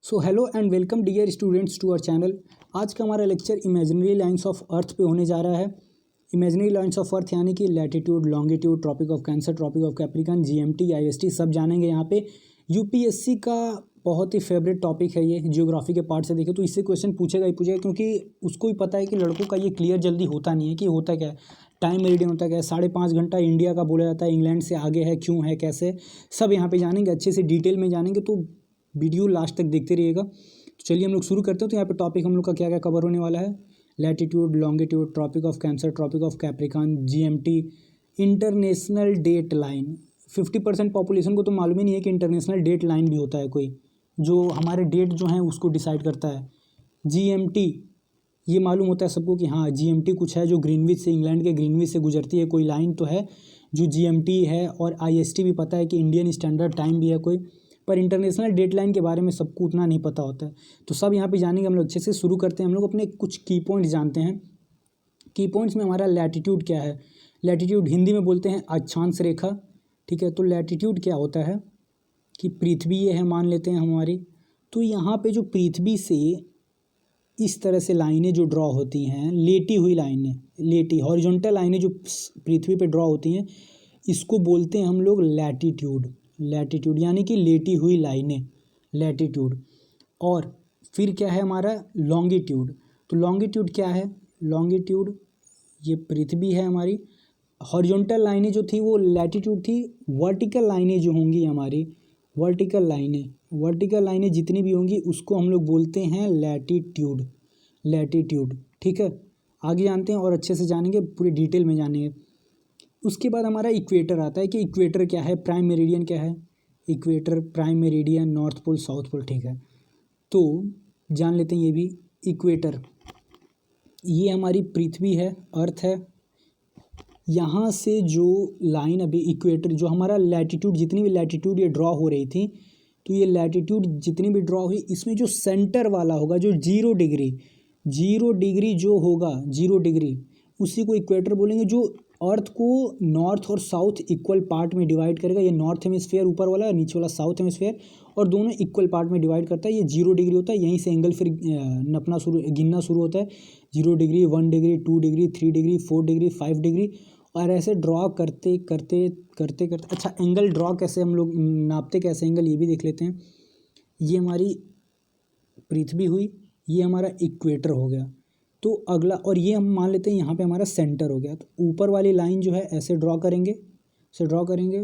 So hello and welcome dear students to our channel. आज का हमारा lecture imaginary lines of earth पे होने जा रहा है। इमेजिनरी लाइंस ऑफ अर्थ यानी कि latitude, longitude, tropic of cancer, tropic of capricorn, GMT, IST सब जानेंगे यहाँ पे। यूपीएससी का बहुत ही फेवरेट टॉपिक है ये। जियोग्राफी के पार्ट से देखें तो इससे क्वेश्चन पूछेगा ही पूछेगा, क्योंकि उसको भी पता है कि लड़कों का ये क्लियर जल्दी होता नहीं है कि होता क्या है। टाइम मेरिडियन होता क्या है, 5.5 घंटा इंडिया का बोला जाता है, इंग्लैंड से आगे है, क्यों है, कैसे, सब यहाँ पे जानेंगे, अच्छे से डिटेल में जानेंगे। तो वीडियो लास्ट तक देखते रहिएगा। तो चलिए हम लोग शुरू करते हैं। तो यहाँ पे टॉपिक हम लोग का क्या क्या कवर होने वाला है। Latitude, longitude, tropic of cancer, tropic of capricorn, GMT, international date line. 50% population को तो मालूम ही नहीं है कि इंटरनेशनल डेट लाइन भी होता है कोई, जो हमारे डेट जो हैं उसको डिसाइड करता है। जीएमटी ये मालूम होता है सबको कि हाँ जीएमटी कुछ है जो ग्रीनविच से, इंग्लैंड के ग्रीनविच से गुजरती है, कोई लाइन तो है जो जीएमटी है। और आईएसटी भी पता है कि इंडियन स्टैंडर्ड टाइम भी है कोई, पर इंटरनेशनल डेडलाइन के बारे में सबको उतना नहीं पता होता है। तो सब यहाँ पे जानेंगे हम लोग। अच्छे से शुरू करते हैं। हम लोग अपने कुछ की पॉइंट्स जानते हैं। की पॉइंट्स में हमारा लैटिट्यूड क्या है। लैटिट्यूड हिंदी में बोलते हैं अक्षांश रेखा, ठीक है। तो लैटिट्यूड क्या होता है कि पृथ्वी ये है मान लेते हैं हमारी। तो यहाँ पे जो पृथ्वी से इस तरह से लाइनें जो ड्रॉ होती हैं, लेटी हुई लाइनें, लेटी हॉरिजॉन्टल लाइनें जो पृथ्वी पे ड्रॉ होती हैं, इसको बोलते हैं हम लोग लैटिट्यूड। लैटिट्यूड यानी कि लेटी हुई लाइनें, लैटिट्यूड। और फिर क्या है हमारा लॉन्गिट्यूड। तो लॉन्गिट्यूड क्या है, लॉन्गिट्यूड ये पृथ्वी है हमारी। हॉरिजॉन्टल लाइनें जो थी वो लैटिट्यूड थी। वर्टिकल लाइनें जो होंगी हमारी, वर्टिकल लाइनें जितनी भी होंगी उसको हम लोग बोलते हैं लैटिट्यूड, लैटिट्यूड, ठीक है। आगे जानते हैं और अच्छे से जानेंगे, पूरी डिटेल में जानेंगे। उसके बाद हमारा इक्वेटर आता है कि इक्वेटर क्या है, प्राइम मेरिडियन क्या है। Equator, prime meridian, north pole, south pole, ठीक है। तो जान लेते हैं ये भी। इक्वेटर ये हमारी पृथ्वी है, अर्थ है। यहाँ से जो लाइन अभी इक्वेटर, जो हमारा लैटिट्यूड, जितनी भी लैटिट्यूड ये ड्रॉ हो रही थी, तो ये लैटिट्यूड जितनी भी ड्रॉ हुई, इसमें जो सेंटर वाला होगा, जो 0 डिग्री जो होगा, 0 डिग्री, उसी को इक्वेटर बोलेंगे। जो अर्थ को नॉर्थ और साउथ इक्वल पार्ट में डिवाइड करेगा। ये नॉर्थ हेमिस्फीयर ऊपर वाला, नीचे वाला साउथ हेमिस्फीयर, और दोनों इक्वल पार्ट में डिवाइड करता है। ये 0 डिग्री होता है। यहीं से एंगल फिर गिनना शुरू होता है। 0 degree, 1 degree, 2 degree, 3 degree, 4 degree, 5 degree, और ऐसे ड्रॉ करते करते करते करते। अच्छा, एंगल ड्रॉ कैसे हम लोग नापते, कैसे एंगल, ये भी देख लेते हैं। ये हमारी पृथ्वी हुई, ये हमारा इक्वेटर हो गया। तो अगला, और ये हम मान लेते हैं यहाँ पे हमारा सेंटर हो गया। तो ऊपर वाली लाइन जो है ऐसे ड्रॉ करेंगे,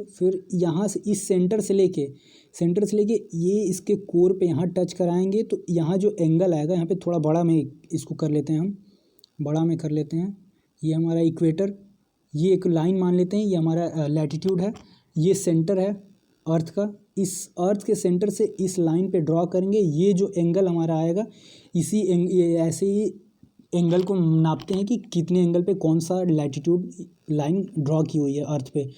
फिर यहाँ से इस सेंटर से लेके ये इसके कोर पे यहाँ टच कराएंगे। तो यहाँ जो एंगल आएगा, यहाँ पे थोड़ा बड़ा में इसको कर लेते हैं, हम बड़ा में कर लेते हैं। ये हमारा इक्वेटर, ये एक लाइन मान लेते हैं, ये हमारा लैटिट्यूड है। ये सेंटर है अर्थ का। इस अर्थ के सेंटर से इस लाइन पे ड्रॉ करेंगे। ये जो एंगल हमारा आएगा, ऐसे ही एंगल को नापते हैं कि कितने एंगल पे कौन सा लैटिट्यूड लाइन ड्रॉ की हुई है अर्थ पे।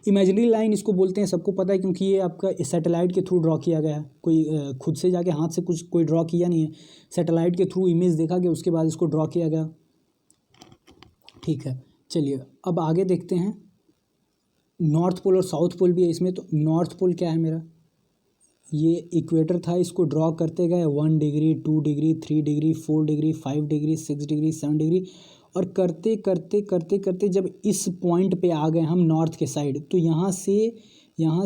इमेजिनरी लाइन इसको बोलते हैं, सबको पता है, क्योंकि ये आपका सैटेलाइट के थ्रू ड्रॉ किया गया है। कोई खुद से जाके हाथ से कुछ कोई ड्रॉ किया नहीं है, सैटेलाइट के थ्रू इमेज देखा गया, उसके बाद इसको ड्रॉ किया गया, ठीक है। चलिए अब आगे देखते हैं। नॉर्थ पोल और साउथ पोल भी है इसमें। तो नॉर्थ पोल क्या है मेरा, ये इक्वेटर था, इसको ड्रॉ करते गए 1 degree, 2 degree, 3 degree, 4 degree, 5 degree, 6 degree, 7 degree, और करते करते करते करते जब इस पॉइंट पे आ गए हम नॉर्थ के साइड, तो यहाँ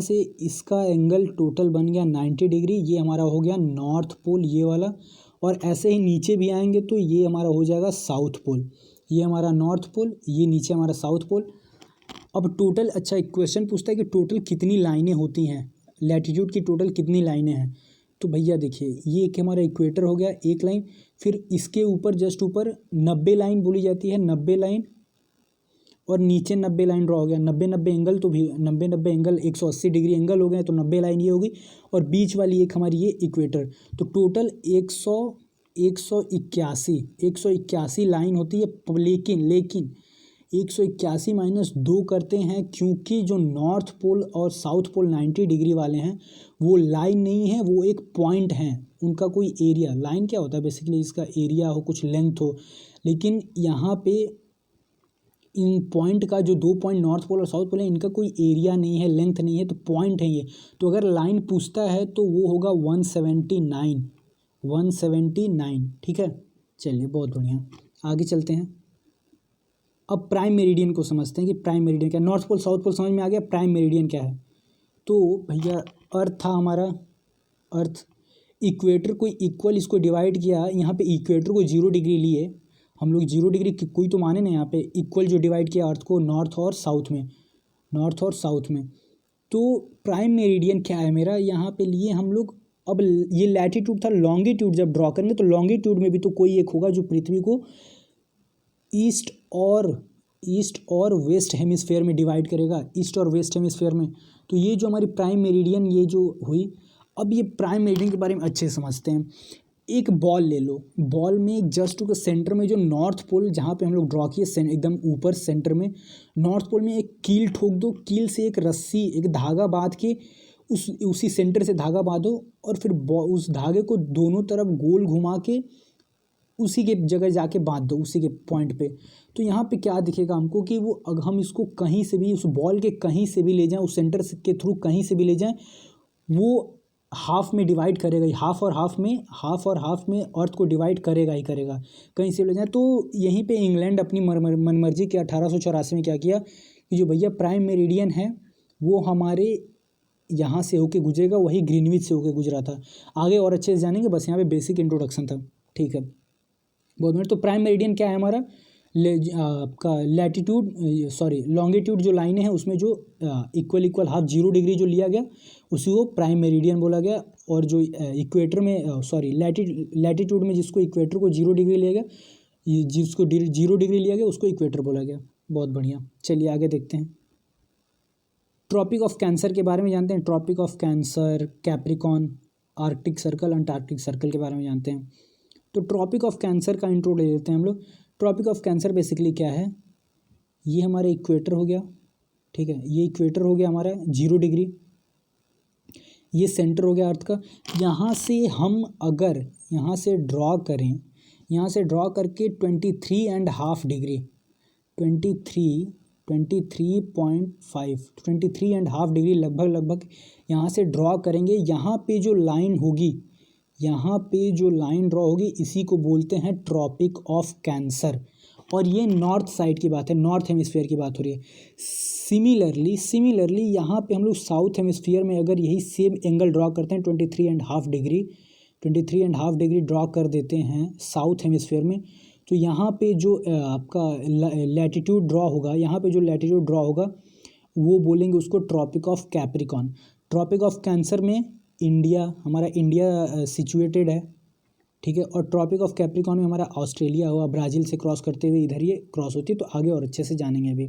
से इसका एंगल टोटल बन गया 90 डिग्री। ये हमारा हो गया नॉर्थ पोल, ये वाला। और ऐसे ही नीचे भी आएंगे तो ये हमारा हो जाएगा साउथ पोल। ये हमारा नॉर्थ पोल, ये नीचे हमारा साउथ पोल। अब टोटल, अच्छा एक क्वेश्चन पूछता है कि टोटल कितनी लाइनें होती हैं, लैटिट्यूड की टोटल कितनी लाइनें हैं। तो भैया देखिए, ये एक हमारा इक्वेटर हो गया, एक लाइन। फिर इसके ऊपर जस्ट ऊपर 90 लाइन बोली जाती है, 90 लाइन, और नीचे 90 लाइन ड्रॉ हो गया। 90 एंगल, तो भी 90 एंगल 180 डिग्री एंगल हो गए, तो 90 लाइन ये होगी। और बीच वाली एक हमारी ये इक्वेटर। तो टोटल 181 लाइन होती है। लेकिन 181 माइनस 2 करते हैं, क्योंकि जो नॉर्थ पोल और साउथ पोल 90 डिग्री वाले हैं, वो लाइन नहीं है, वो एक पॉइंट हैं। उनका कोई एरिया, लाइन क्या होता है बेसिकली, इसका एरिया हो, कुछ लेंथ हो। लेकिन यहाँ पे इन पॉइंट का, जो 2 पॉइंट नॉर्थ पोल और साउथ पोल है, इनका कोई एरिया नहीं है, लेंथ नहीं है, तो पॉइंट है ये। तो अगर लाइन पूछता है तो वो होगा 179। 179, ठीक है। चलिए बहुत बढ़िया, आगे चलते हैं। अब प्राइम मेरिडियन को समझते हैं कि प्राइम मेरिडियन क्या है। नॉर्थ पोल साउथ पोल समझ में आ गया, प्राइम मेरिडियन क्या है। तो भैया अर्थ था हमारा, अर्थ इक्वेटर को इक्वल इसको डिवाइड किया, यहाँ पे इक्वेटर को 0 डिग्री लिए हम लोग, 0 डिग्री कोई तो माने ना, यहाँ पे इक्वल जो डिवाइड किया अर्थ को नॉर्थ और साउथ में, नॉर्थ और साउथ में। तो प्राइम मेरिडियन क्या है मेरा, यहाँ पे लिए हम लोग। अब ये लैटिट्यूड था, लॉन्गिट्यूड जब ड्रॉ करेंगे तो लॉन्गिट्यूड में भी तो कोई एक होगा जो पृथ्वी को ईस्ट और वेस्ट हेमिस्फेयर में डिवाइड करेगा, ईस्ट और वेस्ट हेमिस्फेयर में। तो ये जो हमारी प्राइम मेरिडियन ये जो हुई, अब ये प्राइम मेरिडियन के बारे में अच्छे से समझते हैं। एक बॉल ले लो, बॉल में जस्ट के सेंटर में जो नॉर्थ पोल जहाँ पे हम लोग ड्रॉ किए एकदम ऊपर सेंटर में, नॉर्थ पोल में एक कील ठोक दो, कील से एक रस्सी एक धागा बांध के उसी सेंटर से धागा बांधो और फिर उस धागे को दोनों तरफ गोल घुमा के उसी के जगह जाके बांध दो, उसी के पॉइंट पे। तो यहाँ पे क्या दिखेगा हमको कि वो अगर हम इसको कहीं से भी, उस बॉल के कहीं से भी ले जाएं, उस सेंटर के थ्रू कहीं से भी ले जाएं, वो हाफ में डिवाइड करेगा ही, हाफ और हाफ में अर्थ को डिवाइड करेगा ही करेगा, कहीं से ले जाए। तो यहीं पे इंग्लैंड अपनी मनमर्जी के 1884 में क्या किया कि जो भैया प्राइम मेरिडियन है वो हमारे यहाँ से होके गुजरेगा, वही ग्रीनविच से होके गुजरा था। आगे और अच्छे से जानेंगे, बस यहाँ पे बेसिक इंट्रोडक्शन था, ठीक है। बहुत बढ़िया। तो प्राइम मेरिडियन क्या है हमारा, आपका लैटिट्यूड लॉन्गिट्यूड जो लाइन है उसमें जो इक्वल हाफ 0 डिग्री जो लिया गया उसी को प्राइम मेरिडियन बोला गया। और जो इक्वेटर में लैटिट्यूड में जिसको इक्वेटर को 0 डिग्री लिया गया, जिसको 0 डिग्री लिया गया उसको इक्वेटर बोला गया। बहुत बढ़िया, चलिए आगे देखते हैं। ट्रॉपिक ऑफ कैंसर के बारे में जानते हैं। Tropic of cancer, capricorn, arctic circle, antarctic circle के बारे में जानते हैं। तो ट्रॉपिक ऑफ कैंसर का इंट्रो ले लेते हैं हम लोग। ट्रॉपिक ऑफ कैंसर बेसिकली क्या है, ये हमारा इक्वेटर हो गया, ठीक है, ये इक्वेटर हो गया हमारा 0 डिग्री, ये सेंटर हो गया अर्थ का। यहाँ से हम अगर यहाँ से ड्रॉ करें, यहाँ से ड्रॉ करके 23.5 डिग्री, 23.5 डिग्री लगभग यहाँ से ड्रॉ करेंगे। यहाँ पे जो लाइन होगी, यहाँ पे जो लाइन ड्रॉ होगी इसी को बोलते हैं ट्रॉपिक ऑफ कैंसर। और ये नॉर्थ साइड की बात है, नॉर्थ हेमिस्फीयर की बात हो रही है। सिमिलरली यहाँ पे हम लोग साउथ हेमिस्फीयर में अगर यही सेम एंगल ड्रॉ करते हैं 23.5 डिग्री ड्रॉ कर देते हैं साउथ हेमिस्फीयर में, तो यहाँ पे जो आपका लैटिट्यूड ड्रॉ होगा, यहाँ पे जो लैटिट्यूड ड्रॉ होगा वो बोलेंगे उसको tropic of capricorn. Tropic of cancer में हमारा इंडिया सिचुएटेड है, ठीक है। और ट्रॉपिक ऑफ कैप्रिकॉन में हमारा ऑस्ट्रेलिया हुआ, ब्राज़ील से क्रॉस करते हुए इधर ये क्रॉस होती है। तो आगे और अच्छे से जानेंगे अभी,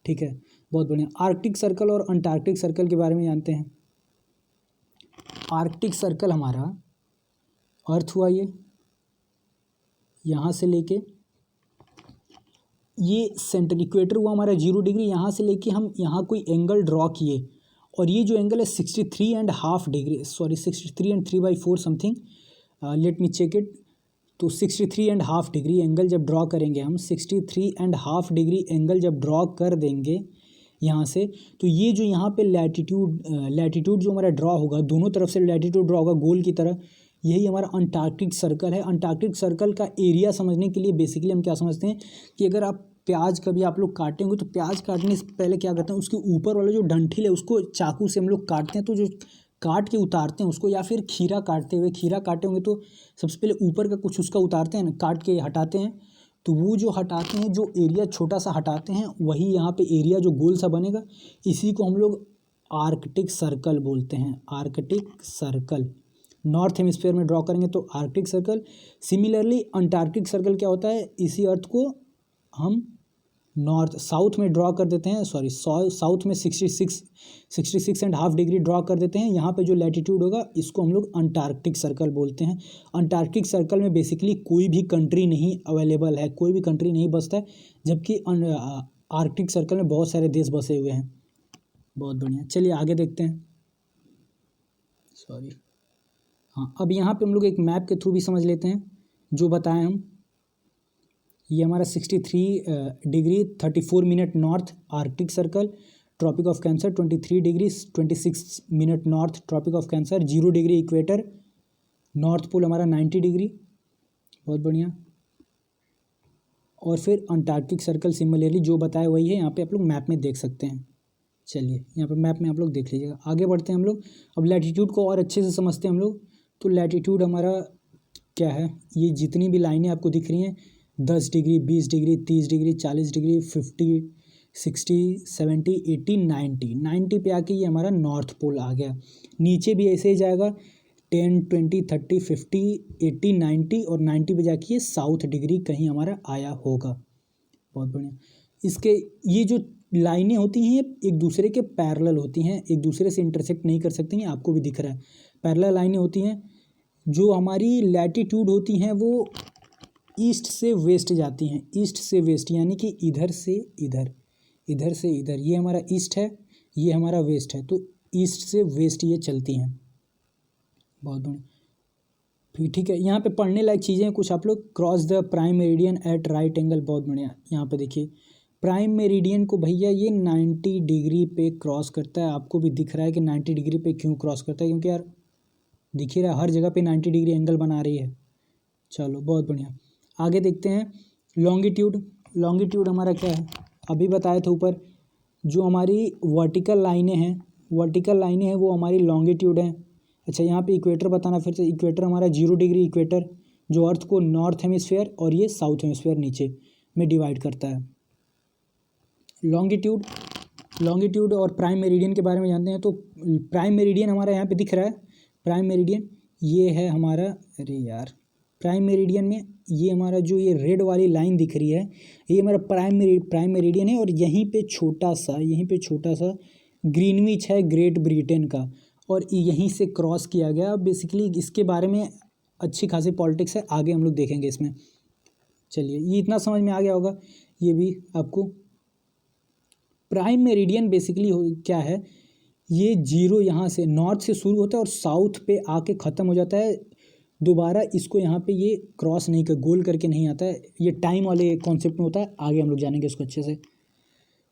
ठीक है। बहुत बढ़िया। आर्कटिक सर्कल और अंटार्कटिक सर्कल के बारे में जानते हैं। आर्कटिक सर्कल हमारा अर्थ हुआ, ये यहाँ से लेके ये सेंटर इक्वेटर हुआ हमारा 0 डिग्री, यहाँ से लेके हम यहाँ कोई एंगल ड्रॉ किए और ये जो एंगल है 63.5 degree, 63.3/4 something, let me check it. तो 63.5 डिग्री एंगल जब ड्रॉ करेंगे हम, 63.5 डिग्री एंगल जब ड्रॉ कर देंगे यहाँ से, तो ये जो यहाँ पे लैटिट्यूड जो हमारा ड्रॉ होगा, दोनों तरफ से लैटिट्यूड ड्रॉ होगा गोल की तरह, यही हमारा अंटार्कटिक सर्कल है। अंटार्कटिक सर्कल का एरिया समझने के लिए बेसिकली हम क्या समझते हैं कि अगर आप प्याज कभी आप लोग काटेंगे तो प्याज काटने से पहले क्या करते हैं, उसके ऊपर वाला जो डंठल है उसको चाकू से हम लोग काटते हैं। तो जो काट के उतारते हैं उसको, या फिर खीरा काटते होंगे तो सबसे पहले ऊपर का कुछ उसका उतारते हैं ना, काट के हटाते हैं। तो वो जो हटाते हैं, जो एरिया छोटा सा हटाते हैं, वही यहाँ पे एरिया जो गोल सा बनेगा, इसी को हम लोग आर्कटिक सर्कल बोलते हैं। आर्कटिक सर्कल नॉर्थ हेमिस्फीयर में ड्रॉ करेंगे तो Arctic circle. Similarly Antarctic circle क्या होता है, इसी अर्थ को हम साउथ में ड्रॉ कर देते हैं, साउथ में 66.5 डिग्री ड्रॉ कर देते हैं। यहाँ पे जो लैटिट्यूड होगा इसको हम लोग अंटार्कटिक सर्कल बोलते हैं। अंटार्कटिक सर्कल में बेसिकली कोई भी कंट्री नहीं अवेलेबल है, कोई भी कंट्री नहीं बसता है, जबकि आर्कटिक सर्कल में बहुत सारे देश बसे हुए हैं। बहुत बढ़िया, चलिए आगे देखते हैं। हाँ, अब यहाँ पे हम लोग एक मैप के थ्रू भी समझ लेते हैं जो बताएं हम। ये हमारा 63 degree 34 minute north arctic circle, tropic of cancer 23 degree 26 minute north tropic of cancer, 0 degree equator, north pole हमारा 90 डिग्री, बहुत बढ़िया। और फिर अंटार्कटिक सर्कल सिमिलरली जो बताया वही है, यहाँ पे आप लोग मैप में देख सकते हैं। चलिए यहाँ पे मैप में आप लोग देख लीजिएगा। आगे बढ़ते हैं हम लोग, अब लैटीट्यूड को और अच्छे से समझते हैं हम लोग। तो लैटीट्यूड हमारा क्या है, ये जितनी भी लाइनें आपको दिख रही हैं 10 डिग्री, 20 डिग्री, 30 डिग्री, 40 डिग्री, 50, 60, 70, 80, 90 पे आके ये हमारा नॉर्थ पोल आ गया। नीचे भी ऐसे ही जाएगा 10, 20, 30, 50, 80, 90 और 90 पे जाके ये साउथ डिग्री कहीं हमारा आया होगा। बहुत बढ़िया। इसके ये जो लाइनें होती हैं एक दूसरे के पैरेलल होती हैं, एक दूसरे से इंटरसेक्ट नहीं कर सकती हैं, आपको भी दिख रहा है पैरेलल लाइनें होती हैं। जो हमारी लैटीट्यूड होती हैं वो ईस्ट से वेस्ट जाती हैं, ईस्ट से वेस्ट, यानी कि इधर से इधर, इधर से इधर। ये हमारा ईस्ट है, ये हमारा वेस्ट है, तो ईस्ट से वेस्ट ये चलती हैं। बहुत बढ़िया, फिर ठीक है। यहाँ पे पढ़ने लायक चीज़ें हैं कुछ, आप लोग cross the prime meridian at right angle. बहुत बढ़िया, यहाँ पे देखिए प्राइम मेरिडियन को भैया ये 90 डिग्री पे क्रॉस करता है। आपको भी दिख रहा है कि 90 डिग्री पे क्यों क्रॉस करता है, क्योंकि यार दिख ही रहा है हर जगह पे 90 डिग्री एंगल बना रही है। चलो बहुत बढ़िया, आगे देखते हैं लॉन्गिट्यूड। लॉन्गिट्यूड हमारा क्या है, अभी बताए थे ऊपर, जो हमारी वर्टिकल लाइनें हैं, वर्टिकल लाइनें हैं वो हमारी लॉन्गिट्यूड हैं। अच्छा यहाँ पे इक्वेटर बताना फिर से, इक्वेटर हमारा 0 डिग्री इक्वेटर, जो अर्थ को नॉर्थ हेमिस्फेयर और ये साउथ हेमिस्फेयर नीचे में डिवाइड करता है। लॉन्गिट्यूड, लॉन्गिट्यूड और प्राइम मेरिडियन के बारे में जानते हैं। तो प्राइम मेरिडियन हमारा यहाँ पे दिख रहा है, प्राइम मेरिडियन ये है हमारा, अरे यार प्राइम मेरिडियन में ये हमारा जो ये रेड वाली लाइन दिख रही है ये हमारा प्राइम मेरिडियन है। और यहीं पे छोटा सा ग्रीनविच है ग्रेट ब्रिटेन का, और यहीं से क्रॉस किया गया। बेसिकली इसके बारे में अच्छी खासी पॉलिटिक्स है, आगे हम लोग देखेंगे इसमें। चलिए ये इतना समझ में आ गया होगा ये भी आपको। प्राइम मेरिडियन बेसिकली क्या है, ये 0 यहाँ से नॉर्थ से शुरू होता है और साउथ पे आके ख़त्म हो जाता है। दोबारा इसको यहाँ पे ये क्रॉस नहीं कर, गोल करके नहीं आता है, ये टाइम वाले कॉन्सेप्ट में होता है। आगे हम लोग जानेंगे इसको अच्छे से।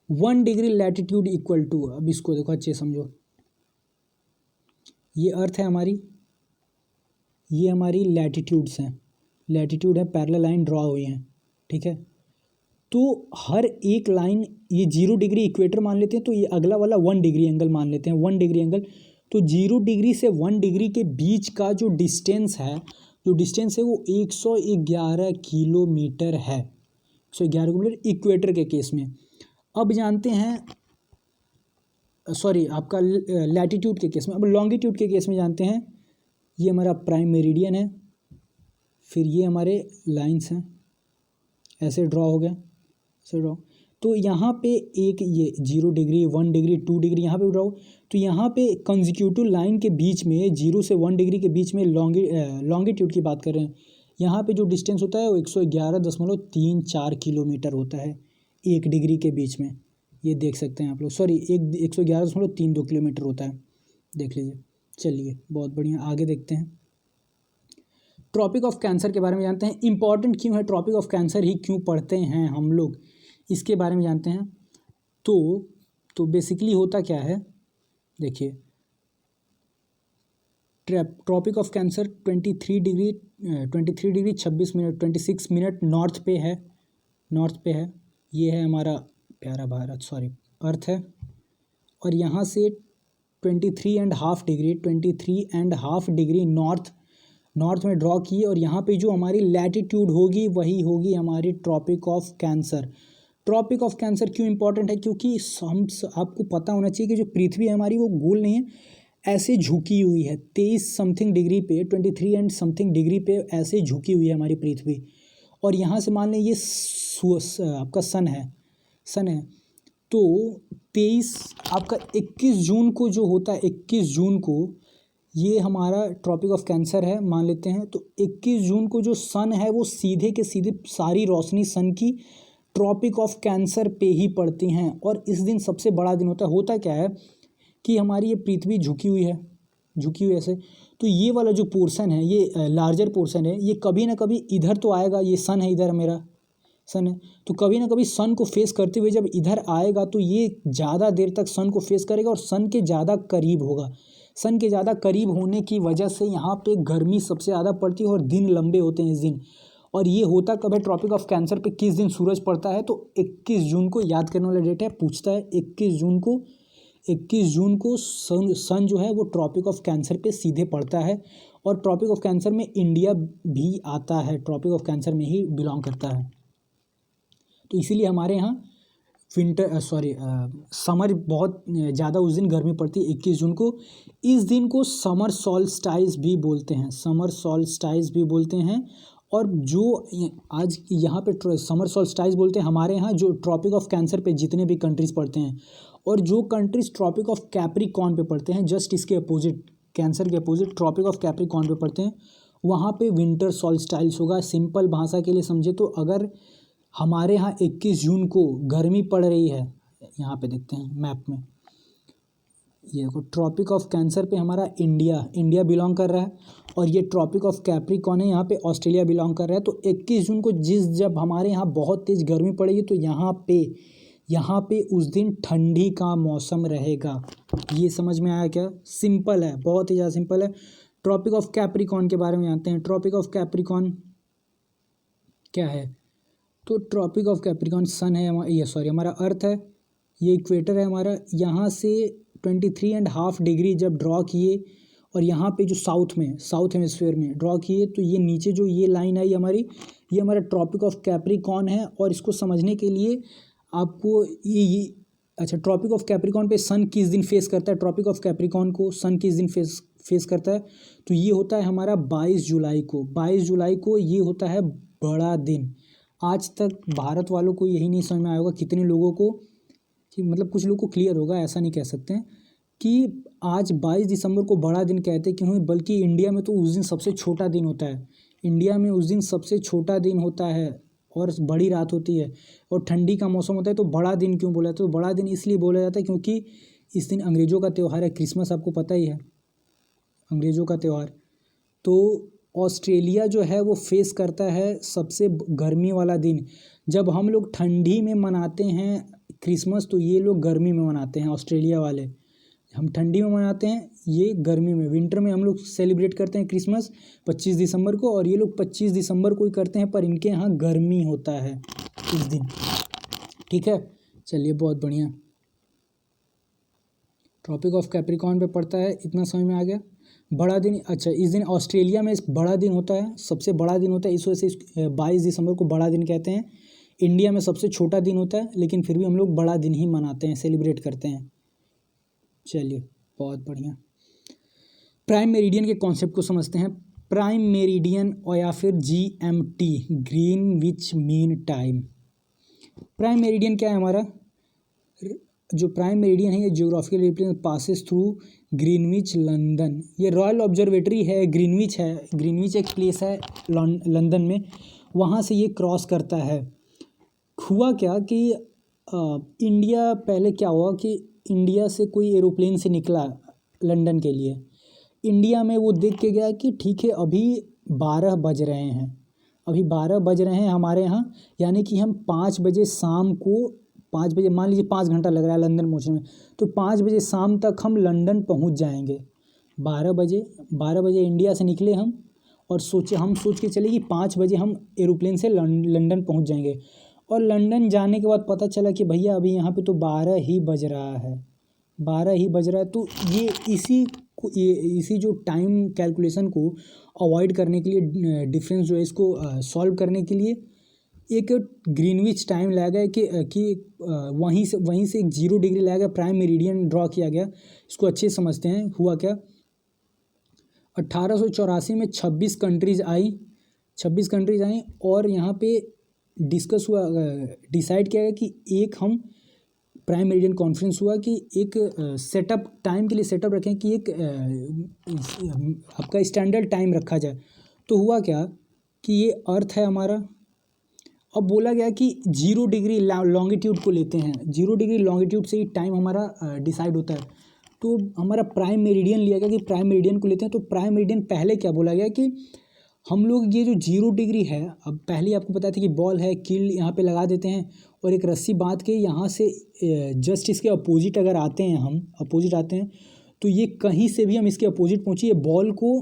1 डिग्री लैटीट्यूड इक्वल टू, अब इसको देखो अच्छे समझो, ये अर्थ है हमारी, ये हमारी लैटीट्यूड्स हैं, लैटीट्यूड है, पैरेलल लाइन ड्रॉ हुई हैं, ठीक है। तो हर एक लाइन, ये 0 डिग्री इक्वेटर मान लेते हैं, तो ये अगला वाला 1 डिग्री एंगल मान लेते हैं, 1 डिग्री एंगल। तो 0 डिग्री से 1 डिग्री के बीच का जो डिस्टेंस है वो 111 किलोमीटर है, 111 किलोमीटर इक्वेटर के केस में। अब जानते हैं, सॉरी आपका लैटीट्यूड के केस में। अब लॉन्गिट्यूड के केस में जानते हैं, ये हमारा प्राइम मेरिडियन है, फिर ये हमारे लाइंस हैं, ऐसे ड्रॉ हो गया, ऐसे ड्रॉ। तो यहाँ पे एक ये 0 डिग्री, 1 डिग्री, 2 डिग्री यहाँ पे ड्रॉ। तो यहाँ पे कंसेक्यूटिव लाइन के बीच में 0 से 1 डिग्री के बीच में लॉन्गिट्यूड की बात कर रहे हैं, यहाँ पे जो डिस्टेंस होता है वो 111.34 किलोमीटर होता है 1 डिग्री के बीच में। ये देख सकते हैं आप लोग, सॉरी 111.32 किलोमीटर होता है, देख लीजिए। चलिए बहुत बढ़िया, आगे देखते हैं। ट्रॉपिक ऑफ कैंसर के बारे में जानते हैं। इंपॉर्टेंट क्यों है ट्रॉपिक ऑफ कैंसर, ही क्यों पढ़ते हैं हम लोग, इसके बारे में जानते हैं। तो बेसिकली होता क्या है, देखिए tropic of cancer 23 degree 26 minute 26 minute north पे है, ये है हमारा प्यारा भारत, सॉरी अर्थ है। और यहाँ से 23.5 डिग्री नॉर्थ में ड्रॉ की, और यहाँ पे जो हमारी लैटीट्यूड होगी वही होगी हमारी tropic of cancer. Tropic of cancer क्यों इंपॉर्टेंट है, क्योंकि आपको पता होना चाहिए कि जो पृथ्वी है हमारी वो गोल नहीं है, ऐसे झुकी हुई है 23 समथिंग डिग्री पे, 23 एंड समथिंग डिग्री पे ऐसे झुकी हुई है हमारी पृथ्वी। और यहाँ से मान लें ये आपका सन है, तो 23 आपका 21 जून को जो होता है, 21 जून को ये हमारा ट्रॉपिक ऑफ कैंसर है मान लेते हैं। तो 21 जून को जो सन है वो सीधे के सीधे सारी रोशनी सन की ट्रॉपिक ऑफ कैंसर पे ही पड़ती हैं। और इस दिन सबसे बड़ा दिन होता क्या है कि हमारी ये पृथ्वी झुकी हुई ऐसे, तो ये वाला जो पोर्शन है, ये लार्जर पोर्शन है, ये कभी ना कभी इधर तो आएगा, ये सन है, इधर मेरा सन है, तो कभी ना कभी सन को फेस करते हुए जब इधर आएगा तो ये ज़्यादा देर तक सन को फेस करेगा और सन के ज़्यादा करीब होगा। सन के ज़्यादा करीब होने की वजह से यहाँ पे गर्मी सबसे ज़्यादा पड़ती है और दिन लंबे होते हैं इस दिन। और ये होता कब है, ट्रॉपिक ऑफ कैंसर पे किस दिन सूरज पड़ता है, तो 21 जून को याद करने वाला डेट है, पूछता है 21 जून को सन जो है वो ट्रॉपिक ऑफ कैंसर पे सीधे पड़ता है। और ट्रॉपिक ऑफ कैंसर में इंडिया भी आता है, ट्रॉपिक ऑफ कैंसर में ही बिलोंग करता है। तो इसीलिए हमारे यहाँ समर बहुत ज़्यादा उस दिन गर्मी पड़ती है 21 जून को। इस दिन को समर सॉल्स्टाइस भी बोलते हैं, समर सॉल्स्टाइस भी बोलते हैं। और जो आज यहाँ पे समर सॉल्स्टाइस बोलते हैं, हमारे यहाँ जो ट्रॉपिक ऑफ कैंसर पे जितने भी कंट्रीज़ पड़ते हैं और जो कंट्रीज़ ट्रॉपिक ऑफ कैप्रिकॉर्न पे पड़ते हैं, जस्ट इसके अपोजिट, कैंसर के अपोजिट ट्रॉपिक ऑफ कैप्रिकॉर्न पे पड़ते हैं, वहाँ पे विंटर सॉल्स्टाइस होगा। सिंपल भाषा के लिए समझे तो अगर हमारे यहाँ 21 जून को गर्मी पड़ रही है, यहाँ पे देखते हैं मैप में, ये देखो ट्रॉपिक ऑफ कैंसर पे हमारा इंडिया बिलोंग कर रहा है और ये ट्रॉपिक ऑफ कैप्रिकॉर्न है, यहाँ पे ऑस्ट्रेलिया बिलोंग कर रहा है। तो 21 जून को जब हमारे यहाँ बहुत तेज़ गर्मी पड़ेगी तो यहाँ पे उस दिन ठंडी का मौसम रहेगा। ये समझ में आया क्या? सिंपल है, बहुत ही ज़्यादा सिंपल है। ट्रॉपिक ऑफ कैप्रिकॉर्न के बारे में जानते हैं। ट्रॉपिक ऑफ कैप्रिकॉर्न क्या है? तो ट्रॉपिक ऑफ कैप्रिकॉर्न सन है, हमारा अर्थ है, ये इक्वेटर है हमारा। यहाँ से 23.5 डिग्री जब ड्रॉ किए और यहाँ पे जो साउथ हेमिस्फीयर में ड्रॉ किए, तो ये नीचे जो ये लाइन आई हमारी, ये हमारा ट्रॉपिक ऑफ कैप्रिकॉर्न है। और इसको समझने के लिए आपको अच्छा, ट्रॉपिक ऑफ कैप्रिकॉर्न पे सन किस दिन फेस करता है, ट्रॉपिक ऑफ कैप्रिकॉर्न को सन किस दिन फेस करता है, तो ये होता है हमारा 22 जुलाई को। 22 जुलाई को ये होता है बड़ा दिन। आज तक भारत वालों को यही नहीं समझ में आया होगा, कितने लोगों को, कि मतलब कुछ लोगों को क्लियर होगा, ऐसा नहीं कह सकते हैं कि आज 22 दिसंबर को बड़ा दिन कहते क्यों, बल्कि इंडिया में तो उस दिन सबसे छोटा दिन होता है। इंडिया में उस दिन सबसे छोटा दिन होता है और बड़ी रात होती है और ठंडी का मौसम होता है। तो बड़ा दिन क्यों बोला? तो बड़ा दिन इसलिए बोला जाता है क्योंकि इस दिन अंग्रेज़ों का त्यौहार है, क्रिसमस, आपको पता ही है, अंग्रेज़ों का त्यौहार। तो ऑस्ट्रेलिया जो है वो फेस करता है सबसे गर्मी वाला दिन। जब हम लोग ठंडी में मनाते हैं क्रिसमस, तो ये लोग गर्मी में मनाते हैं, ऑस्ट्रेलिया वाले। हम ठंडी में मनाते हैं, ये गर्मी में, विंटर में हम लोग सेलिब्रेट करते हैं क्रिसमस 25 दिसंबर को, और ये लोग 25 दिसंबर को ही करते हैं, पर इनके यहाँ गर्मी होता है इस दिन। ठीक है, चलिए बहुत बढ़िया। ट्रॉपिक ऑफ कैप्रिकॉर्न पे पड़ता है, इतना समझ में आ गया। बड़ा दिन, अच्छा, इस दिन ऑस्ट्रेलिया में बड़ा दिन होता है, सबसे बड़ा दिन होता है, इस वजह से 22 दिसंबर को बड़ा दिन कहते हैं। इंडिया में सबसे छोटा दिन होता है, लेकिन फिर भी हम लोग बड़ा दिन ही मनाते हैं, सेलिब्रेट करते हैं। चलिए बहुत बढ़िया। प्राइम मेरिडियन के कॉन्सेप्ट को समझते हैं। प्राइम मेरिडियन और या फिर GMT, Greenwich mean time. Prime meridian क्या है हमारा? जो प्राइम मेरिडियन है ये geographical represent passes through Greenwich London. ये रॉयल ऑब्जर्वेटरी है, ग्रीनविच है, ग्रीनविच एक प्लेस है लंदन में, वहाँ से ये क्रॉस करता है। हुआ क्या कि इंडिया, पहले क्या हुआ कि इंडिया से कोई एरोप्लेन से निकला लंदन के लिए। इंडिया में वो देख के गया कि ठीक है अभी 12 बज रहे हैं, अभी 12 बज रहे हैं हमारे यहाँ, यानी कि हम 5 बजे शाम को, 5 बजे, मान लीजिए 5 घंटा लग रहा है लंदन पहुँचने में, तो 5 बजे शाम तक हम लंदन पहुँच जाएंगे। 12 बजे इंडिया से निकले हम, और सोच के चले कि 5 बजे हम एरोप्लेन से लंदन पहुँच जाएंगे। और लंदन जाने के बाद पता चला कि भैया अभी यहाँ पे तो 12 ही बज रहा है, 12 ही बज रहा है। तो ये इसी जो टाइम कैलकुलेशन को अवॉइड करने के लिए, डिफरेंस जो है इसको सॉल्व करने के लिए एक ग्रीनविच टाइम लाया गया कि वहीं से एक 0 डिग्री लाया गया, प्राइम मेरिडियन ड्रॉ किया गया। इसको अच्छे से समझते हैं। हुआ क्या, 1884 में 26 कंट्रीज़ आई और यहाँ पे डिसाइड किया गया कि एक हम प्राइम मेरिडियन कॉन्फ्रेंस हुआ कि एक सेटअप टाइम के लिए सेटअप रखें कि एक आपका स्टैंडर्ड टाइम रखा जाए। तो हुआ क्या कि ये अर्थ है हमारा, अब बोला गया कि 0 डिग्री लॉन्गिट्यूड को लेते हैं, 0 डिग्री लॉन्गिट्यूड से ही टाइम हमारा डिसाइड होता है। तो हमारा प्राइम मेरिडियन लिया गया कि प्राइम मेरिडियन को लेते हैं। तो प्राइम मेरिडियन पहले क्या बोला गया कि हम लोग ये जो 0 डिग्री है, अब पहले आपको पता था कि बॉल है, कील यहाँ पे लगा देते हैं और एक रस्सी बांध के यहाँ से जस्ट इसके अपोजिट अगर आते हैं, हम अपोजिट आते हैं, तो ये कहीं से भी हम इसके अपोजिट पहुँचिए बॉल को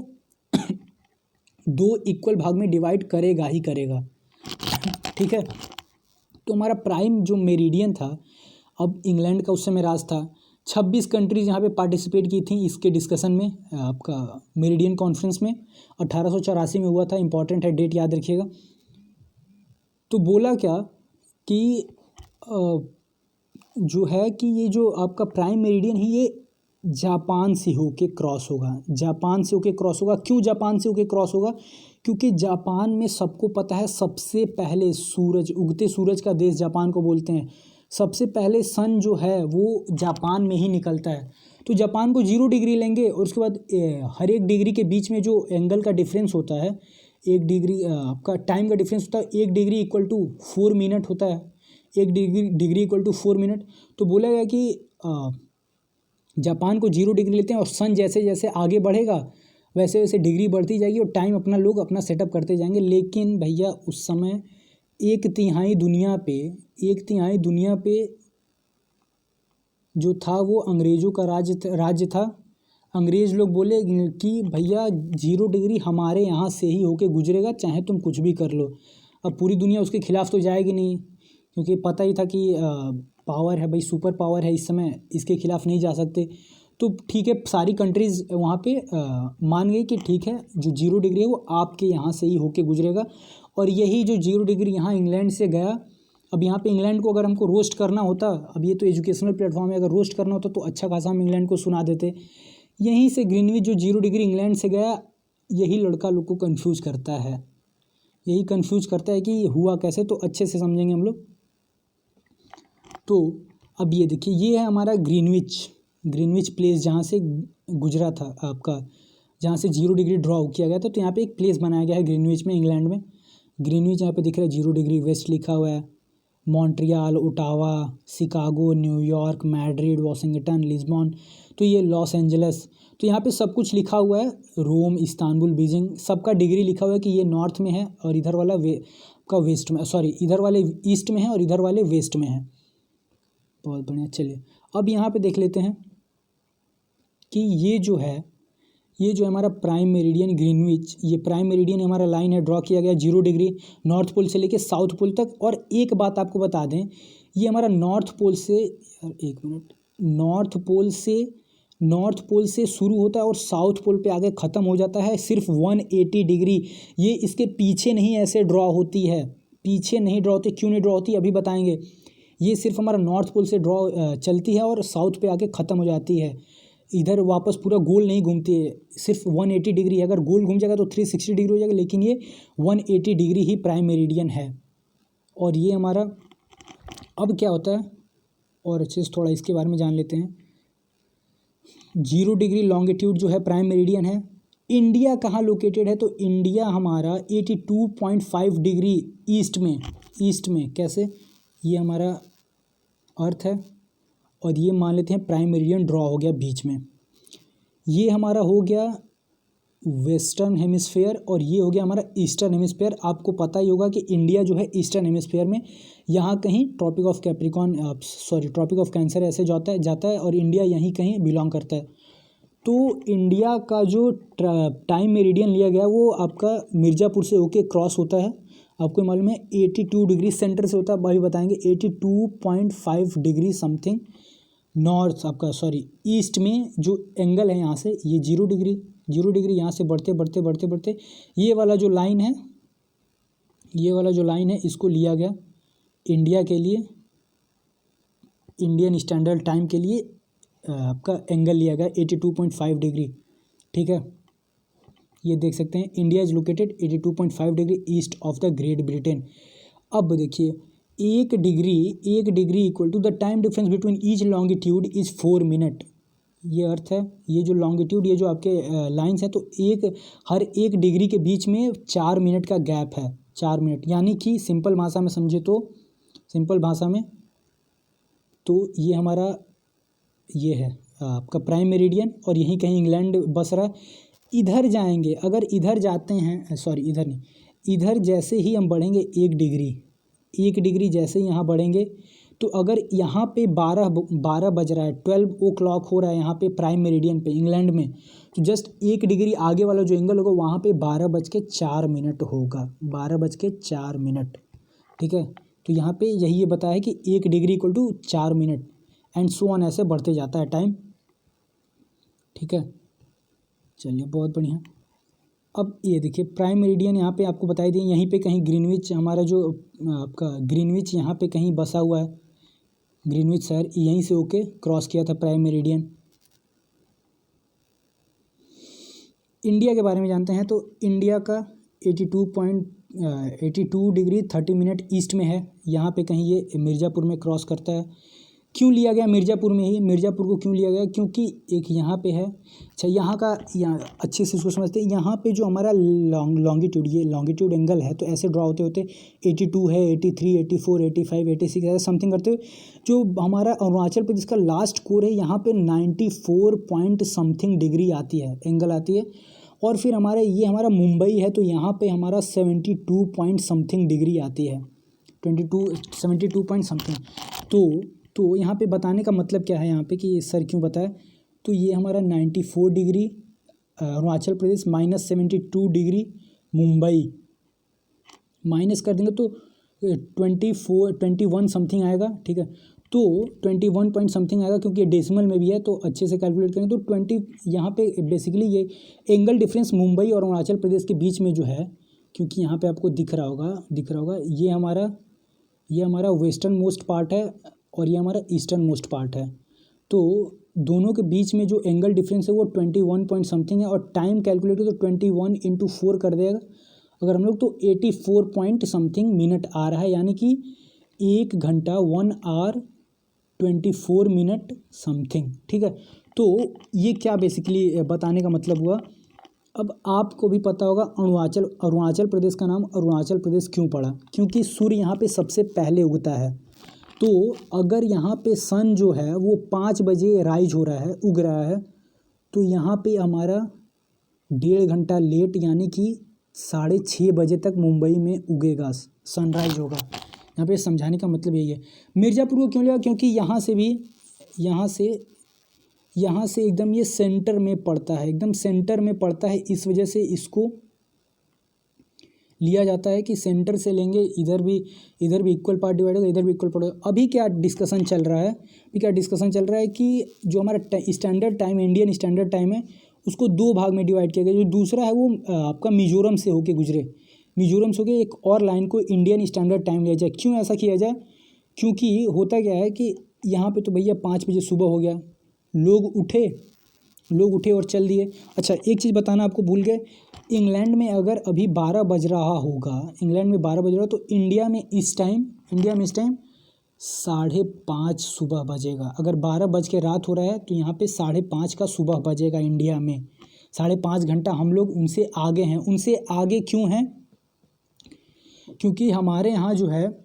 दो इक्वल भाग में डिवाइड करेगा ही करेगा, ठीक है। तो हमारा प्राइम जो मेरिडियन था, अब इंग्लैंड का उस समय राज था, 26 कंट्रीज यहाँ पे पार्टिसिपेट की थी इसके डिस्कशन में, आपका मेरिडियन कॉन्फ्रेंस में 1884 में हुआ था, इंपॉर्टेंट है, डेट याद रखिएगा। तो बोला क्या कि जो है कि ये जो आपका प्राइम मेरिडियन है ये जापान से होके क्रॉस होगा, जापान से होके क्रॉस होगा। क्यों जापान से होके क्रॉस होगा? क्योंकि जापान में सबको पता है सबसे पहले सूरज, उगते सूरज का देश जापान को बोलते हैं, सबसे पहले सन जो है वो जापान में ही निकलता है। तो जापान को 0 डिग्री लेंगे और उसके बाद हर एक डिग्री के बीच में जो एंगल का डिफरेंस होता है, 1 डिग्री आपका टाइम का डिफरेंस होता है, 1 डिग्री इक्वल टू 4 मिनट होता है, 1 डिग्री इक्वल टू 4 मिनट। तो बोला गया कि जापान को 0 डिग्री लेते हैं और सन जैसे जैसे आगे बढ़ेगा वैसे वैसे डिग्री बढ़ती जाएगी और टाइम अपना लोग अपना सेटअप करते जाएंगे। लेकिन भैया उस समय 1/3 दुनिया पे जो था वो अंग्रेज़ों का राज्य था। अंग्रेज़ लोग बोले कि भैया 0 डिग्री हमारे यहाँ से ही होके गुजरेगा, चाहे तुम कुछ भी कर लो। अब पूरी दुनिया उसके खिलाफ़ तो जाएगी नहीं, क्योंकि पता ही था कि पावर है भाई, सुपर पावर है इस समय, इसके खिलाफ़ नहीं जा सकते। तो ठीक है, सारी कंट्रीज़ वहाँ पे मान गई कि ठीक है जो 0 डिग्री है वो आपके यहाँ से ही होके गुजरेगा। और यही जो 0 डिग्री यहाँ इंग्लैंड से गया, अब यहाँ पे इंग्लैंड को अगर हमको रोस्ट करना होता, अब ये तो एजुकेशनल प्लेटफॉर्म है, अगर रोस्ट करना होता तो अच्छा खासा हम इंग्लैंड को सुना देते। यहीं से ग्रीनविच जो 0 डिग्री इंग्लैंड से गया, यही लड़का लोग को कन्फ्यूज़ करता है, यही कन्फ्यूज़ करता है कि हुआ कैसे। तो अच्छे से समझेंगे हम लोग। तो अब ये देखिए, ये है हमारा ग्रीनविच प्लेस जहाँ से गुजरा था आपका, जहाँ से 0 डिग्री ड्रॉ किया गया था। तो यहाँ पे एक प्लेस बनाया गया है ग्रीनविच में, इंग्लैंड में। ग्रीनविच यहाँ पे दिख रहा है, 0 डिग्री वेस्ट लिखा हुआ है। Montreal, Ottawa, Chicago, New York, Madrid, Washington, Lisbon, तो ये लॉस एंजल्स, तो यहाँ पे सब कुछ लिखा हुआ है। रोम, इस्तांबुल, बीजिंग, सबका डिग्री लिखा हुआ है कि ये नॉर्थ में है और इधर वाला वेस्ट में, सॉरी इधर वाले ईस्ट में है और इधर वाले वेस्ट में है। बहुत बढ़िया। चलिए अब यहाँ पे देख लेते हैं कि ये जो हमारा प्राइम मेरिडियन ग्रीनविच, ये प्राइम मेरिडियन हमारा लाइन है, ड्रॉ किया गया 0 डिग्री नॉर्थ पोल से लेके साउथ पोल तक। और एक बात आपको बता दें, ये हमारा नॉर्थ पोल से शुरू होता है और साउथ पोल पे आगे ख़त्म हो जाता है, सिर्फ 180 डिग्री। ये इसके पीछे नहीं ऐसे ड्रॉ होती है, पीछे नहीं ड्रॉ होती। क्यों नहीं ड्रॉ होती अभी बताएंगे। ये सिर्फ हमारा नॉर्थ पोल से ड्रॉ चलती है और साउथ पे आके ख़त्म हो जाती है, इधर वापस पूरा गोल नहीं घूमती है, सिर्फ 180 डिग्री। अगर गोल घूम जाएगा तो 360 डिग्री हो जाएगा, लेकिन ये 180 डिग्री ही प्राइम मेरिडियन है। और ये हमारा अब क्या होता है और अच्छे से थोड़ा इसके बारे में जान लेते हैं। 0 डिग्री लॉन्गिट्यूड जो है प्राइम मेरिडियन है। इंडिया कहाँ लोकेटेड है? तो इंडिया हमारा 82.5 डिग्री ईस्ट में कैसे, ये हमारा अर्थ है और ये मान लेते हैं प्राइम मेरिडियन ड्रॉ हो गया बीच में। ये हमारा हो गया वेस्टर्न हेमिस्फेयर और ये हो गया हमारा ईस्टर्न हेमिस्फेयर। आपको पता ही होगा कि इंडिया जो है ईस्टर्न हेमिस्फेयर में, यहाँ कहीं ट्रॉपिक ऑफ कैंसर ऐसे जाता है और इंडिया यहीं कहीं बिलोंग करता है। तो इंडिया का जो टाइम मेरिडियन लिया गया वो आपका मिर्ज़ापुर से होके क्रॉस होता है। आपको मालूम है 82 डिग्री सेंटर से होता है, भाई बताएंगे 82.5 डिग्री समथिंग नॉर्थ आपका, सॉरी ईस्ट में जो एंगल है यहाँ से, ये 0 डिग्री यहाँ से बढ़ते ये वाला जो लाइन है इसको लिया गया इंडिया के लिए, इंडियन स्टैंडर्ड टाइम के लिए आपका एंगल लिया गया 82.5 डिग्री, ठीक है। ये देख सकते हैं India is located 82.5 degree east of the great Britain. अब देखिए 1 degree equal to the time difference between each longitude is 4 minute. ये अर्थ है, ये जो लॉन्गिट्यूड, ये जो आपके लाइंस हैं, तो हर एक डिग्री के बीच में 4 मिनट का गैप है, 4 मिनट। यानी कि सिंपल भाषा में समझे तो, तो ये हमारा ये है आपका प्राइम मेरिडियन और यहीं कहीं इंग्लैंड बस रहा है। इधर जाएंगे, अगर इधर जाते हैं, सॉरी इधर नहीं, इधर जैसे ही हम बढ़ेंगे 1 डिग्री जैसे ही यहाँ बढ़ेंगे तो अगर यहाँ पे 12 बज रहा है, 12 o'clock हो रहा है यहाँ पे प्राइम मेरिडियन पे इंग्लैंड में, तो जस्ट 1 डिग्री आगे वाला जो एंगल होगा वहाँ पे 12:04 होगा, 12:04। ठीक है, तो यहाँ पे यही ये बताया है कि 1 degree equal to 4 minute and so on, ऐसे बढ़ते जाता है टाइम। ठीक है, चलिए बहुत बढ़िया। अब ये देखिए प्राइम मेरिडियन यहाँ पे आपको बताई दी, यहीं पे कहीं ग्रीनविच हमारा जो आपका ग्रीनविच यहाँ पे कहीं बसा हुआ है, ग्रीनविच शहर यहीं से होके क्रॉस किया था प्राइम मेरिडियन। इंडिया के बारे में जानते हैं, तो इंडिया का 82 डिग्री 30 मिनट ईस्ट में है, यहाँ पे कहीं ये मिर्ज़ापुर में क्रॉस करता है। क्यों लिया गया मिर्ज़ापुर में ही, मिर्ज़ापुर को क्यों लिया गया, क्योंकि एक यहाँ पे है, अच्छा यहाँ का, यहाँ अच्छे से इसको समझते हैं, यहाँ पे जो हमारा लॉन्गिट्यूड, ये लॉन्गिट्यूड एंगल है, तो ऐसे ड्रॉ होते होते 82 है, 83, 84, 85, 86 ऐसा समथिंग करते हुए जो हमारा अरुणाचल प्रदेश का लास्ट कोर है यहाँ पे 94 पॉइंट समथिंग डिग्री आती है, एंगल आती है। और फिर हमारे ये हमारा मुंबई है, तो यहाँ पे हमारा 72 पॉइंट समथिंग डिग्री आती है, 72 पॉइंट समथिंग। तो यहाँ पे बताने का मतलब क्या है यहाँ पे कि सर क्यों बताया, तो ये हमारा 94 degree Arunachal Pradesh minus 72 degree Mumbai, minus कर देंगे तो 21 समथिंग आएगा। ठीक है, तो 21 पॉइंट समथिंग आएगा, क्योंकि ये डेसिमल में भी है तो अच्छे से कैलकुलेट करेंगे तो 20 यहाँ पे बेसिकली ये एंगल डिफरेंस मुंबई और अरुणाचल प्रदेश के बीच में जो है, क्योंकि यहाँ पे आपको दिख रहा होगा ये हमारा वेस्टर्न मोस्ट पार्ट है और ये हमारा ईस्टर्न मोस्ट पार्ट है, तो दोनों के बीच में जो एंगल डिफरेंस है वो 21 पॉइंट समथिंग है। और टाइम कैलकुलेट तो 21 × 4 कर देगा अगर हम लोग, तो 84 पॉइंट समथिंग मिनट आ रहा है, यानी कि 1 घंटा 1 आवर 24 मिनट समथिंग। ठीक है, तो ये क्या बेसिकली बताने का मतलब हुआ। अब आपको भी पता होगा अरुणाचल प्रदेश का नाम अरुणाचल प्रदेश क्यों पड़ा, क्योंकि सूर्य यहाँ पे सबसे पहले उगता है। तो अगर यहाँ पे सन जो है वो 5 बजे राइज हो रहा है, उग रहा है, तो यहाँ पे हमारा 1.5 घंटा लेट, यानी कि 6:30 बजे तक मुंबई में उगेगा, सनराइज होगा। यहाँ पे समझाने का मतलब यही है। मिर्ज़ापुर को क्यों लिया, क्योंकि यहाँ से एकदम ये सेंटर में पड़ता है, एकदम सेंटर में पड़ता है, इस वजह से इसको लिया जाता है कि सेंटर से लेंगे, इधर भी इक्वल पार्ट डिवाइड होगा, इधर भी इक्वल पार्ट होगा। अभी क्या डिस्कशन चल रहा है कि जो हमारा standard time, Indian standard time है, उसको 2 भाग में डिवाइड किया गया। जो दूसरा है वो आपका मिजोरम से होके गुजरे, मिजोरम से होके एक और लाइन को इंडियन स्टैंडर्ड टाइम लिया जाए। क्यों ऐसा किया जाए, क्योंकि होता क्या है कि यहाँ पे तो भैया 5 बजे सुबह हो गया, लोग उठे और चल दिए। अच्छा एक चीज़ बताना आपको भूल गए, इंग्लैंड में अगर अभी 12 बज रहा होगा, तो इंडिया में इस टाइम 5:30 सुबह बजेगा। अगर 12 बज के रात हो रहा है तो यहाँ पे 5:30 का सुबह बजेगा इंडिया में। 5.5 घंटा हम लोग उनसे आगे हैं। उनसे आगे क्यों हैं, क्योंकि हमारे यहाँ जो है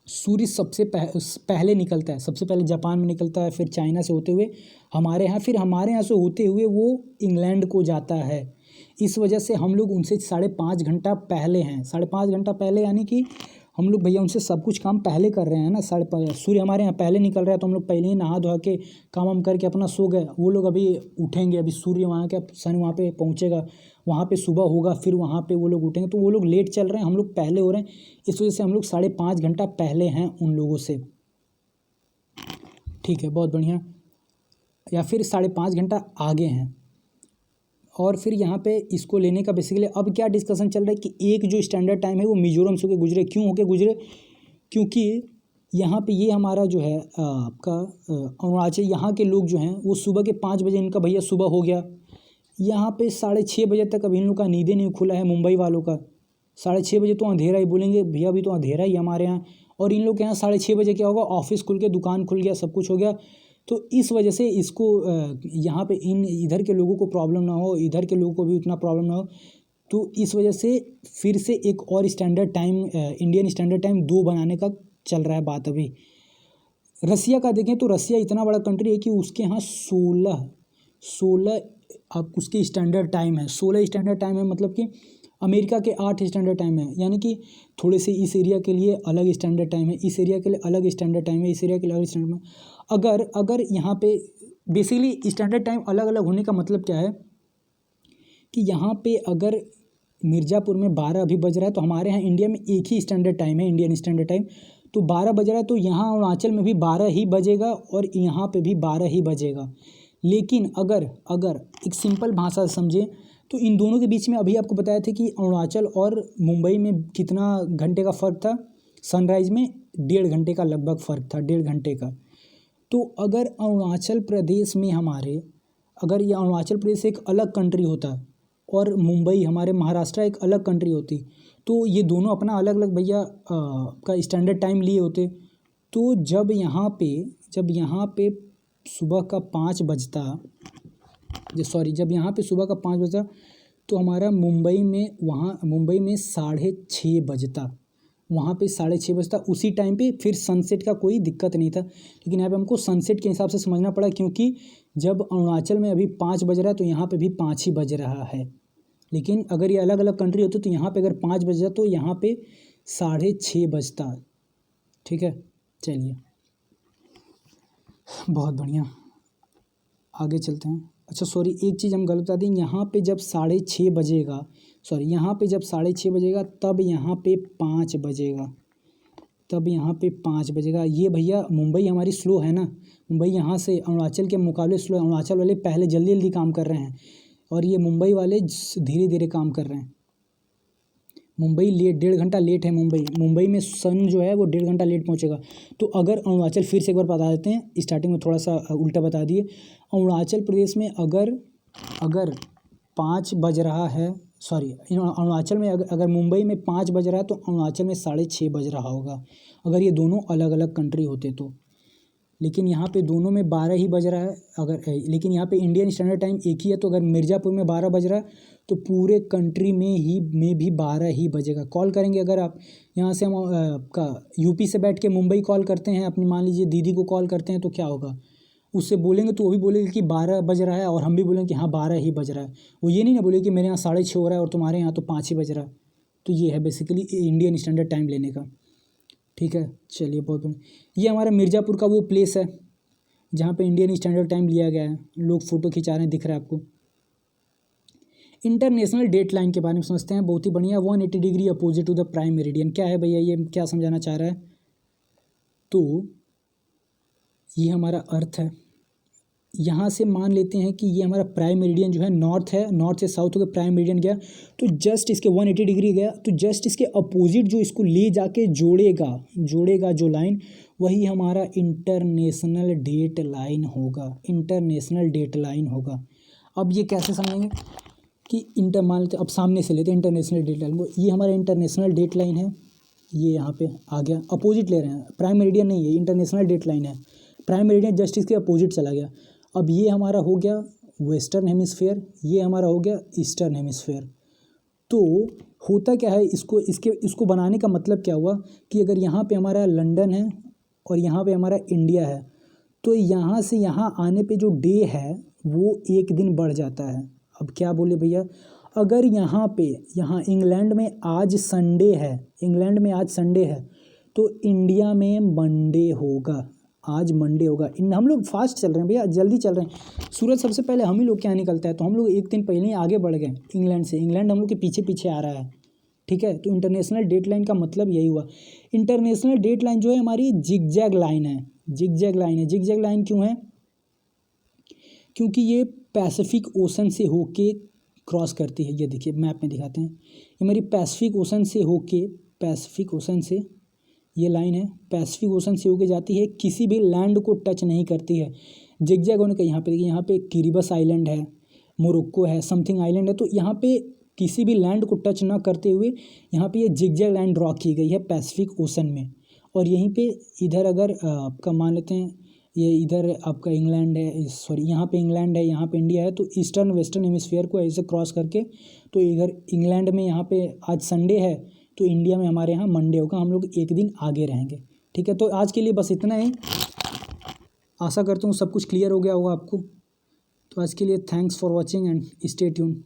सूर्य सबसे पहले निकलता है, सबसे पहले जापान में निकलता है, फिर चाइना से होते हुए हमारे यहाँ, फिर हमारे यहाँ से होते हुए वो इंग्लैंड को जाता है। इस वजह से हम लोग उनसे 5.5 घंटा पहले हैं। 5.5 घंटा पहले यानी कि हम लोग भैया उनसे सब कुछ काम पहले कर रहे हैं ना। सूर्य हमारे यहाँ पहले निकल रहा है तो हम लोग पहले ही नहा धोआ के काम वाम करके अपना सो गए। वो लोग अभी उठेंगे, अभी सूर्य वहाँ का सन वहाँ पे पहुँचेगा, वहाँ पे सुबह होगा, फिर वहाँ पे वो लोग उठेंगे, तो वो लोग लेट चल रहे हैं, हम लोग पहले हो रहे हैं। इस वजह से हम लोग 5.5 घंटा पहले हैं उन लोगों से। ठीक है, बहुत बढ़िया। या फिर 5.5 घंटा आगे हैं। और फिर यहाँ पे इसको लेने का बेसिकली अब क्या डिस्कशन चल रहा है कि एक जो स्टैंडर्ड टाइम है वो मिजोरम से होकर गुजरे। क्यों होके गुजरे, क्योंकि यहाँ पे ये हमारा जो है आपका अरुणाचल, यहाँ के लोग जो हैं वो सुबह के 5 बजे इनका भैया सुबह हो गया। यहाँ पे 6:30 बजे तक अभी इन लोग का नींदें नहीं खुला है, मुंबई वालों का 6:30 बजे तो अंधेरा ही, बोलेंगे भैया अभी तो अंधेरा ही हमारे यहाँ। और इन लोग के यहाँ 6:30 बजे क्या होगा, ऑफिस खुल के, दुकान खुल गया, सब कुछ हो गया। तो इस वजह से इसको यहाँ पे इधर के लोगों को प्रॉब्लम ना हो, इधर के लोगों को भी उतना प्रॉब्लम ना हो, तो इस वजह से फिर से एक और standard time, Indian standard time 2 बनाने का चल रहा है बात। अभी रसिया का देखें तो रसिया इतना बड़ा कंट्री है कि उसके यहाँ 16 अब उसकी स्टैंडर्ड टाइम है, 16 स्टैंडर्ड टाइम है। मतलब कि अमेरिका के 8 स्टैंडर्ड टाइम है, यानी कि थोड़े से इस एरिया के लिए अलग स्टैंडर्ड टाइम है, इस एरिया के लिए अलग स्टैंडर्ड टाइम है, इस एरिया के लिए अलग स्टैंडर्ड टाइम है। अगर यहाँ पे बेसिकली स्टैंडर्ड टाइम अलग अलग होने का मतलब क्या है कि यहाँ पे अगर मिर्ज़ापुर में 12 अभी बज रहा है तो हमारे यहाँ इंडिया में एक ही स्टैंडर्ड टाइम है, इंडियन स्टैंडर्ड टाइम, तो 12 बज रहा है, तो यहाँ अरुणाचल में भी 12 ही बजेगा और यहाँ पे भी 12 ही बजेगा। लेकिन अगर एक सिंपल भाषा से समझें तो इन दोनों के बीच में अभी आपको बताया था कि अरुणाचल और मुंबई में कितना घंटे का फ़र्क था, सनराइज़ में 1.5 घंटे का लगभग फ़र्क था, 1.5 घंटे का। तो अगर अरुणाचल प्रदेश में हमारे, अगर ये अरुणाचल प्रदेश एक अलग कंट्री होता और मुंबई हमारे महाराष्ट्र एक अलग कंट्री होती, तो ये दोनों अपना अलग अलग भैया का स्टैंडर्ड टाइम लिए होते। तो जब यहाँ पे सुबह का 5 बजता, जब यहाँ पे सुबह का 5 बजता तो हमारा मुंबई में 6:30 बजता, वहाँ पे 6:30 बजता। उसी टाइम पे फिर सनसेट का कोई दिक्कत नहीं था, लेकिन यहाँ पे हमको सनसेट के हिसाब से समझना पड़ा, क्योंकि जब अरुणाचल में अभी 5 बज रहा है तो यहाँ पे भी 5 ही बज रहा है। लेकिन अगर ये अलग अलग कंट्री होती तो यहाँ पे अगर 5 बज जाता तो यहाँ पे 6:30 बजता। ठीक है, चलिए बहुत बढ़िया, आगे चलते हैं। अच्छा सॉरी, एक चीज़ हम गलत बता दें, यहाँ पे जब 6:30 बजेगा, यहाँ पे जब 6:30 बजेगा तब यहाँ पे 5 बजेगा, ये भैया मुंबई हमारी स्लो है ना, मुंबई यहाँ से अरुणाचल के मुकाबले स्लो है। अरुणाचल वाले पहले जल्दी जल्दी काम कर रहे हैं और ये मुंबई वाले धीरे धीरे काम कर रहे हैं। मुंबई लेट, 1.5 घंटा लेट है मुंबई में सन जो है वो 1.5 घंटा लेट पहुंचेगा। तो अगर अरुणाचल, फिर से एक बार बता देते हैं, स्टार्टिंग में थोड़ा सा उल्टा बता दिए। अरुणाचल प्रदेश में अगर 5 बज रहा है, अरुणाचल में अगर मुंबई में 5 बज रहा है तो अरुणाचल में 6:30 बज रहा होगा, अगर ये दोनों अलग अलग कंट्री होते तो। लेकिन यहाँ पे दोनों में 12 ही बज रहा है, लेकिन यहाँ पे इंडियन स्टैंडर्ड टाइम एक ही है, तो अगर मिर्ज़ापुर में 12 बज रहा है तो पूरे कंट्री में भी 12 ही बजेगा। कॉल करेंगे, अगर आप यहाँ से हम आपका यूपी से बैठ के मुंबई कॉल करते हैं, अपनी मान लीजिए दीदी को कॉल करते हैं, तो क्या होगा, उससे बोलेंगे तो वो भी बोलेगी कि 12 बज रहा है, और हम भी बोलेंगे कि हाँ 12 ही बज रहा है। वो ये नहीं ना बोले कि मेरे यहाँ 6:30 हो रहा है और तुम्हारे यहाँ तो 5 ही बज रहा है। तो ये है बेसिकली इंडियन स्टैंडर्ड टाइम लेने का। ठीक है, चलिए बहुत बढ़िया। ये हमारा मिर्ज़ापुर का वो प्लेस है जहाँ पे इंडियन स्टैंडर्ड टाइम लिया गया है, लोग फ़ोटो खिंचा रहे हैं, दिख रहा है आपको। इंटरनेशनल डेट लाइन के बारे में समझते हैं, बहुत ही बढ़िया। 180 degree opposite to the prime meridian, क्या है भैया, ये क्या समझाना चाह रहा है? तो ये हमारा अर्थ है, यहाँ से मान लेते हैं कि ये हमारा प्राइम मेरिडियन जो है नॉर्थ है, नॉर्थ से साउथ होकर प्राइम मेरिडियन गया, तो जस्ट इसके 180 डिग्री गया, तो जस्ट इसके अपोजिट जो इसको ले जाके जोड़ेगा जो लाइन, वही हमारा इंटरनेशनल डेट लाइन होगा। अब ये कैसे समझेंगे कि मान लेते, अब सामने से लेते हैं इंटरनेशनल डेट लाइन को, ये हमारा इंटरनेशनल डेट लाइन है, ये यहाँ पे आ गया, अपोजिट ले रहे हैं, प्राइम मेरिडियन नहीं है, इंटरनेशनल डेट लाइन है, प्राइम मेरिडियन जस्ट इसके अपोजिट चला गया। अब ये हमारा हो गया वेस्टर्न हेमिस्फेयर, ये हमारा हो गया ईस्टर्न हेमिस्फेयर। तो होता क्या है, इसको बनाने का मतलब क्या हुआ कि अगर यहाँ पे हमारा लंदन है और यहाँ पे हमारा इंडिया है, तो यहाँ से यहाँ आने पे जो डे है वो एक दिन बढ़ जाता है। अब क्या बोले भैया, अगर यहाँ इंग्लैंड में आज संडे है, तो इंडिया में मंडे होगा, आज मंडे होगा। हम लोग फास्ट चल रहे हैं भैया, जल्दी चल रहे हैं, सूरज सबसे पहले हम ही लोग क्या निकलता है, तो हम लोग एक दिन पहले ही आगे बढ़ गए इंग्लैंड से, इंग्लैंड हम लोग के पीछे पीछे आ रहा है। ठीक है, तो इंटरनेशनल डेट लाइन का मतलब यही हुआ। इंटरनेशनल डेट लाइन जो है हमारी जिगजैग लाइन है, जिगजैग लाइन क्यों है? क्योंकि ये पैसिफिक ओशन से होके क्रॉस करती है। ये देखिए मैप में दिखाते हैं, ये हमारी पैसिफिक ओशन से ये लाइन है, पैसिफिक ओशन से होके जाती है, किसी भी लैंड को टच नहीं करती है। जिगजैग होने का यहाँ पे किरिबस आइलैंड है, मोरक्को है, समथिंग आइलैंड है, तो यहाँ पे किसी भी लैंड को टच ना करते हुए यहाँ पे ये जिगजैग लाइन ड्रॉ की गई है पैसिफिक ओशन में। और यहीं पे इधर अगर आपका मान लेते हैं, ये इधर आपका इंग्लैंड है, यहाँ पे इंग्लैंड है, यहाँ पे इंडिया है, तो ईस्टर्न वेस्टर्न हेमिस्फीयर को ऐसे क्रॉस करके, तो इधर इंग्लैंड में यहाँ पे आज संडे है, तो इंडिया में हमारे यहाँ मंडे होगा, हम लोग एक दिन आगे रहेंगे। ठीक है, तो आज के लिए बस इतना ही, आशा करता हूँ सब कुछ क्लियर हो गया होगा आपको। तो आज के लिए thanks for watching and stay tune.